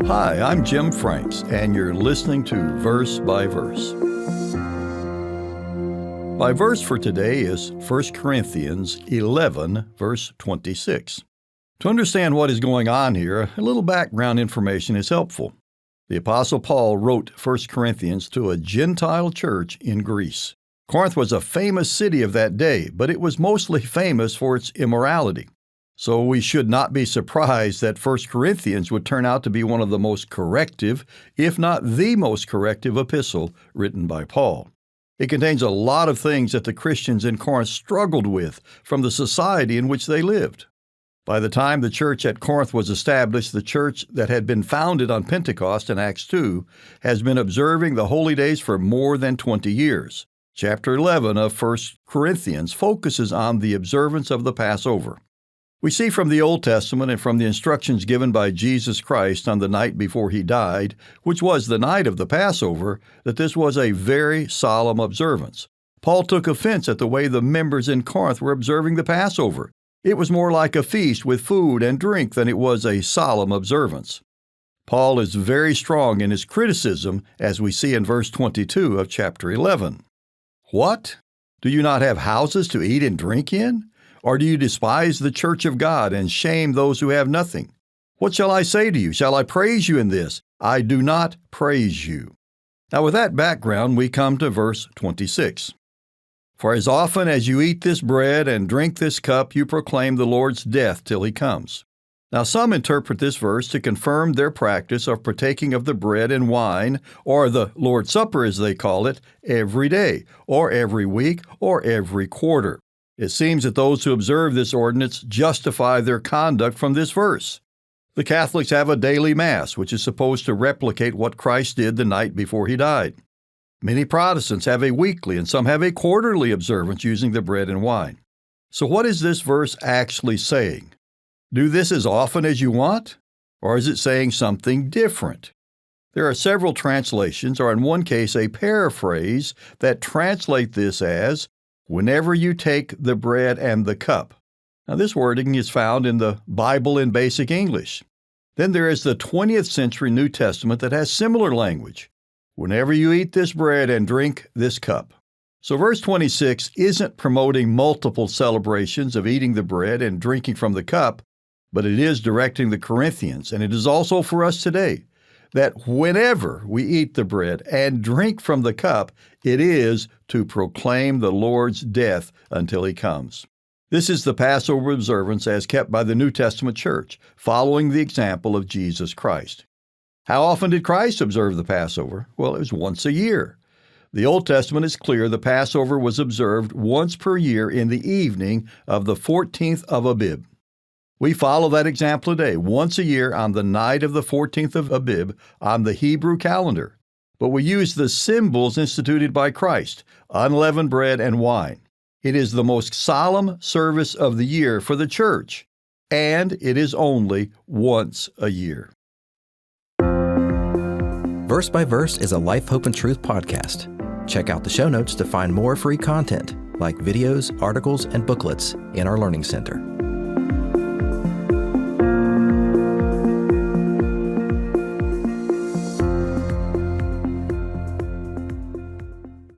Hi, I'm Jim Franks, and you're listening to Verse by Verse. My verse for today is 1 Corinthians 11, verse 26. To understand what is going on here, a little background information is helpful. The Apostle Paul wrote 1 Corinthians to a Gentile church in Greece. Corinth was a famous city of that day, but it was mostly famous for its immorality. So we should not be surprised that 1 Corinthians would turn out to be one of the most corrective, if not the most corrective epistle written by Paul. It contains a lot of things that the Christians in Corinth struggled with from the society in which they lived. By the time the church at Corinth was established, the church that had been founded on Pentecost in Acts 2 has been observing the holy days for more than 20 years. Chapter 11 of 1 Corinthians focuses on the observance of the Passover. We see from the Old Testament and from the instructions given by Jesus Christ on the night before he died, which was the night of the Passover, that this was a very solemn observance. Paul took offense at the way the members in Corinth were observing the Passover. It was more like a feast with food and drink than it was a solemn observance. Paul is very strong in his criticism, as we see in verse 22 of chapter 11. What? Do you not have houses to eat and drink in? Or do you despise the church of God and shame those who have nothing? What shall I say to you? Shall I praise you in this? I do not praise you. Now with that background, we come to verse 26. For as often as you eat this bread and drink this cup, you proclaim the Lord's death till he comes. Now some interpret this verse to confirm their practice of partaking of the bread and wine, or the Lord's Supper as they call it, every day, or every week, or every quarter. It seems that those who observe this ordinance justify their conduct from this verse. The Catholics have a daily Mass, which is supposed to replicate what Christ did the night before he died. Many Protestants have a weekly and some have a quarterly observance using the bread and wine. So what is this verse actually saying? Do this as often as you want? Or is it saying something different? There are several translations, or in one case a paraphrase, that translate this as, whenever you take the bread and the cup. Now this wording is found in the Bible in Basic English. Then there is the 20th century New Testament that has similar language. Whenever you eat this bread and drink this cup. So verse 26 isn't promoting multiple celebrations of eating the bread and drinking from the cup, but it is directing the Corinthians, and it is also for us today, that whenever we eat the bread and drink from the cup, it is to proclaim the Lord's death until he comes. This is the Passover observance as kept by the New Testament church, following the example of Jesus Christ. How often did Christ observe the Passover? Well, it was once a year. The Old Testament is clear the Passover was observed once per year in the evening of the 14th of Abib. We follow that example today, once a year on the night of the 14th of Abib on the Hebrew calendar. But we use the symbols instituted by Christ, unleavened bread and wine. It is the most solemn service of the year for the church, and it is only once a year. Verse by Verse is a Life, Hope, and Truth podcast. Check out the show notes to find more free content, like videos, articles, and booklets in our Learning Center.